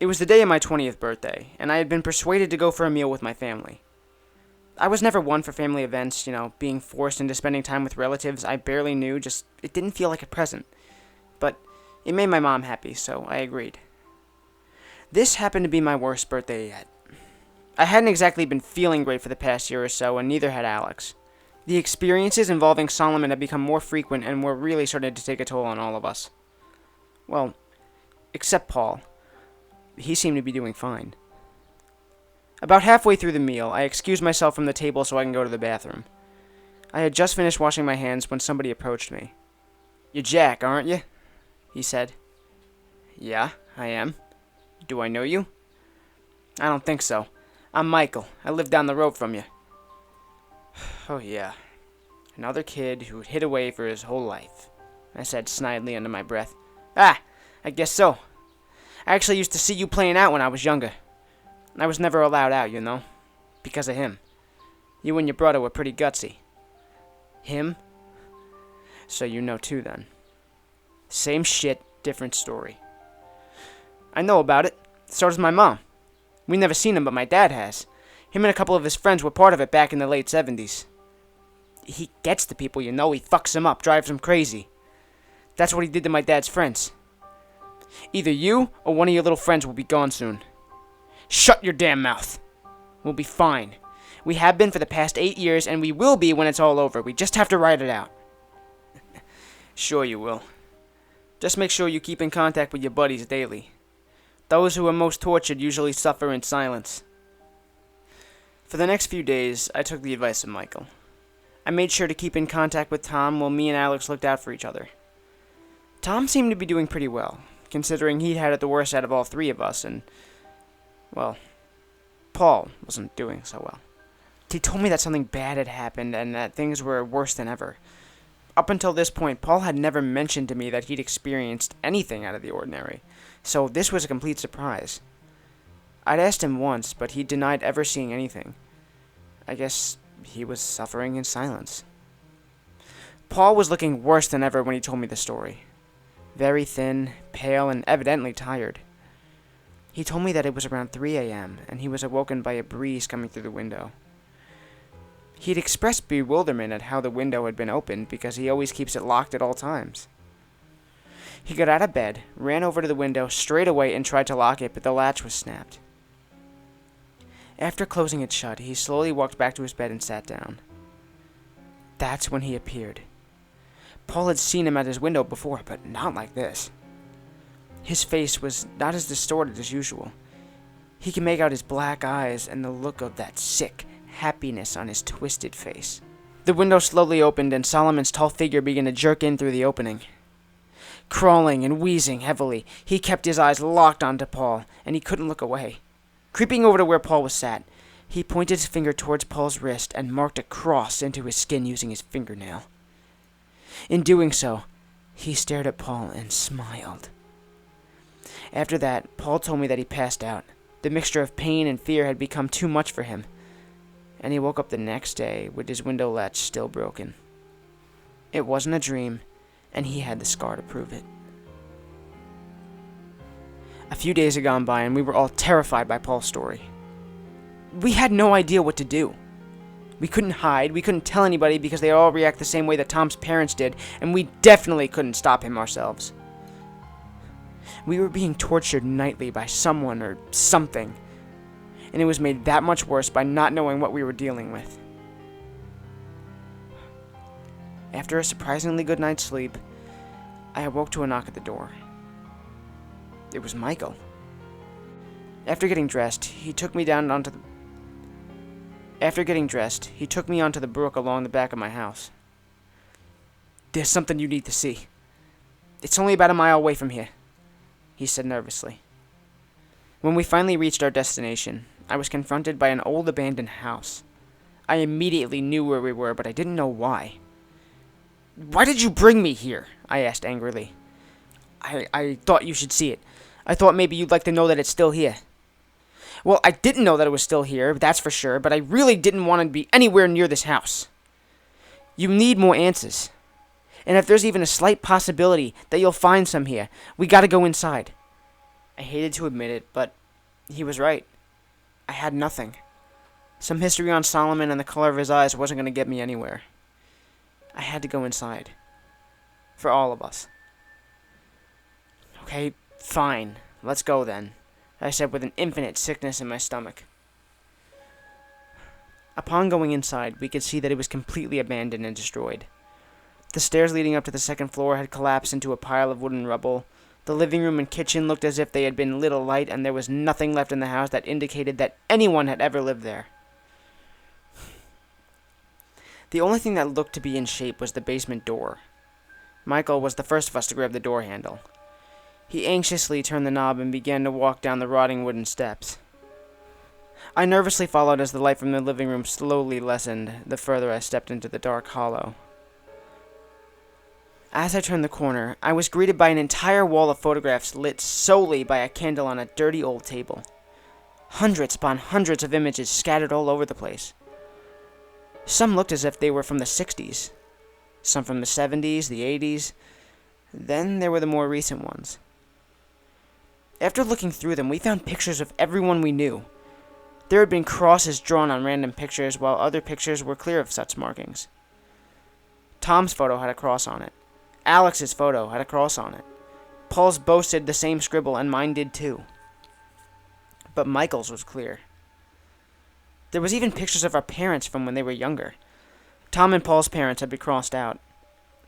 It was the day of my 20th birthday, and I had been persuaded to go for a meal with my family. I was never one for family events, being forced into spending time with relatives I barely knew, it didn't feel like a present. But it made my mom happy, so I agreed. This happened to be my worst birthday yet. I hadn't exactly been feeling great for the past year or so, and neither had Alex. The experiences involving Solomon had become more frequent and were really starting to take a toll on all of us. Well, except Paul. He seemed to be doing fine. About halfway through the meal, I excused myself from the table so I can go to the bathroom. I had just finished washing my hands when somebody approached me. "You're Jack, aren't you?" he said. "Yeah, I am. Do I know you?" "I don't think so. I'm Michael. I live down the road from you." "Oh yeah. Another kid who'd hid away for his whole life," I said snidely under my breath. "Ah, I guess so. I actually used to see you playing out when I was younger. I was never allowed out, because of him. You and your brother were pretty gutsy." "Him? So you know too, then." "Same shit, different story." "I know about it. So does my mom. We never seen him, but my dad has. Him and a couple of his friends were part of it back in the late 70s. He gets to people, he fucks them up, drives them crazy. That's what he did to my dad's friends. Either you or one of your little friends will be gone soon. Shut your damn mouth. We'll be fine. We have been for the past 8 years, and we will be when it's all over. We just have to ride it out." "Sure you will. Just make sure you keep in contact with your buddies daily. Those who are most tortured usually suffer in silence." For the next few days, I took the advice of Michael. I made sure to keep in contact with Tom while me and Alex looked out for each other. Tom seemed to be doing pretty well, considering he'd had it the worst out of all three of us, and, well, Paul wasn't doing so well. He told me that something bad had happened and that things were worse than ever. Up until this point, Paul had never mentioned to me that he'd experienced anything out of the ordinary, so this was a complete surprise. I'd asked him once, but he denied ever seeing anything. I guess he was suffering in silence. Paul was looking worse than ever when he told me the story. Very thin, pale, and evidently tired. He told me that it was around 3 a.m., and he was awoken by a breeze coming through the window. He'd expressed bewilderment at how the window had been opened because he always keeps it locked at all times. He got out of bed, ran over to the window straight away and tried to lock it, but the latch was snapped. After closing it shut, he slowly walked back to his bed and sat down. That's when he appeared. Paul had seen him at his window before, but not like this. His face was not as distorted as usual. He could make out his black eyes and the look of that sick happiness on his twisted face. The window slowly opened and Solomon's tall figure began to jerk in through the opening. Crawling and wheezing heavily, he kept his eyes locked onto Paul, and he couldn't look away. Creeping over to where Paul was sat, he pointed his finger towards Paul's wrist and marked a cross into his skin using his fingernail. In doing so, he stared at Paul and smiled. After that, Paul told me that he passed out. The mixture of pain and fear had become too much for him, and he woke up the next day with his window latch still broken. It wasn't a dream, and he had the scar to prove it. A few days had gone by, and we were all terrified by Paul's story. We had no idea what to do. We couldn't hide, we couldn't tell anybody because they all react the same way that Tom's parents did, and we definitely couldn't stop him ourselves. We were being tortured nightly by someone or something, and it was made that much worse by not knowing what we were dealing with. After a surprisingly good night's sleep, I awoke to a knock at the door. It was Michael. After getting dressed, he took me onto the brook along the back of my house. "There's something you need to see. It's only about a mile away from here," he said nervously. When we finally reached our destination, I was confronted by an old abandoned house. I immediately knew where we were, but I didn't know why. "Why did you bring me here?" I asked angrily. I thought you should see it. I thought maybe you'd like to know that it's still here." "Well, I didn't know that it was still here, that's for sure, but I really didn't want to be anywhere near this house. You need more answers. And if there's even a slight possibility that you'll find some here, we gotta go inside." I hated to admit it, but he was right. I had nothing. Some history on Solomon and the color of his eyes wasn't going to get me anywhere. I had to go inside. For all of us. Okay, fine. Let's go then, I said with an infinite sickness in my stomach. Upon going inside, we could see that it was completely abandoned and destroyed. The stairs leading up to the second floor had collapsed into a pile of wooden rubble. The living room and kitchen looked as if they had been lit alight, and there was nothing left in the house that indicated that anyone had ever lived there. The only thing that looked to be in shape was the basement door. Michael was the first of us to grab the door handle. He anxiously turned the knob and began to walk down the rotting wooden steps. I nervously followed as the light from the living room slowly lessened the further I stepped into the dark hollow. As I turned the corner, I was greeted by an entire wall of photographs lit solely by a candle on a dirty old table. Hundreds upon hundreds of images scattered all over the place. Some looked as if they were from the 60s, some from the 70s, the 80s. Then there were the more recent ones. After looking through them, we found pictures of everyone we knew. There had been crosses drawn on random pictures, while other pictures were clear of such markings. Tom's photo had a cross on it. Alex's photo had a cross on it. Paul's boasted the same scribble, and mine did too. But Michael's was clear. There was even pictures of our parents from when they were younger. Tom and Paul's parents had been crossed out,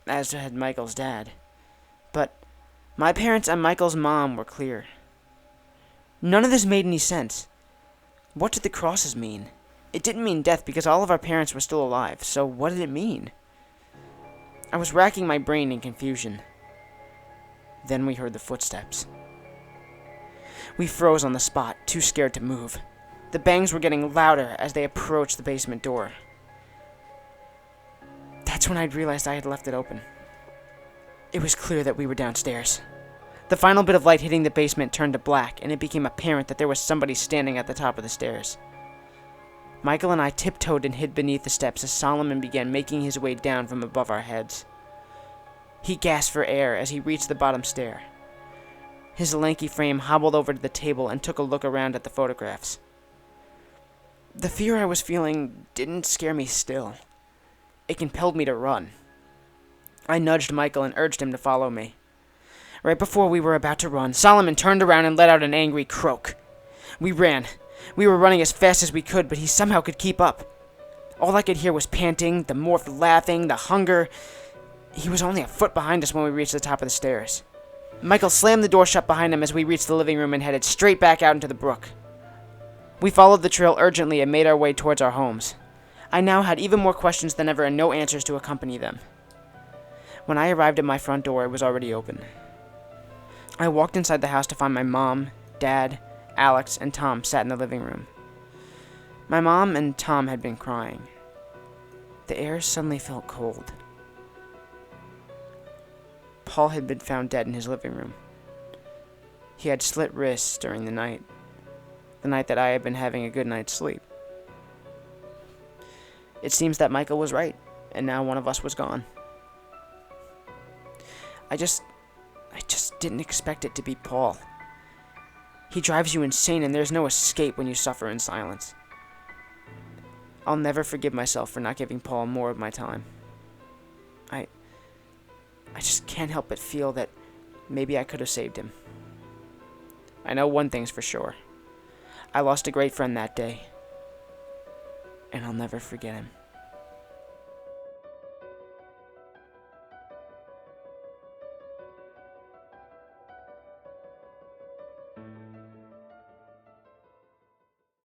as had Michael's dad. But my parents and Michael's mom were clear. None of this made any sense. What did the crosses mean? It didn't mean death because all of our parents were still alive, so what did it mean? I was racking my brain in confusion. Then we heard the footsteps. We froze on the spot, too scared to move. The bangs were getting louder as they approached the basement door. That's when I'd realized I had left it open. It was clear that we were downstairs. The final bit of light hitting the basement turned to black, and it became apparent that there was somebody standing at the top of the stairs. Michael and I tiptoed and hid beneath the steps as Solomon began making his way down from above our heads. He gasped for air as he reached the bottom stair. His lanky frame hobbled over to the table and took a look around at the photographs. The fear I was feeling didn't scare me still. It compelled me to run. I nudged Michael and urged him to follow me. Right before we were about to run, Solomon turned around and let out an angry croak. We ran. We were running as fast as we could, but he somehow could keep up. All I could hear was panting, the morph laughing, the hunger. He was only a foot behind us when we reached the top of the stairs. Michael slammed the door shut behind him as we reached the living room and headed straight back out into the brook. We followed the trail urgently and made our way towards our homes. I now had even more questions than ever and no answers to accompany them. When I arrived at my front door, it was already open. I walked inside the house to find my mom, dad, Alex, and Tom sat in the living room. My mom and Tom had been crying. The air suddenly felt cold. Paul had been found dead in his living room. He had slit wrists during the night that I had been having a good night's sleep. It seems that Michael was right, and now one of us was gone. I just didn't expect it to be Paul. He drives you insane, and there's no escape when you suffer in silence. I'll never forgive myself for not giving Paul more of my time. I just can't help but feel that maybe I could have saved him. I know one thing's for sure. I lost a great friend that day, and I'll never forget him.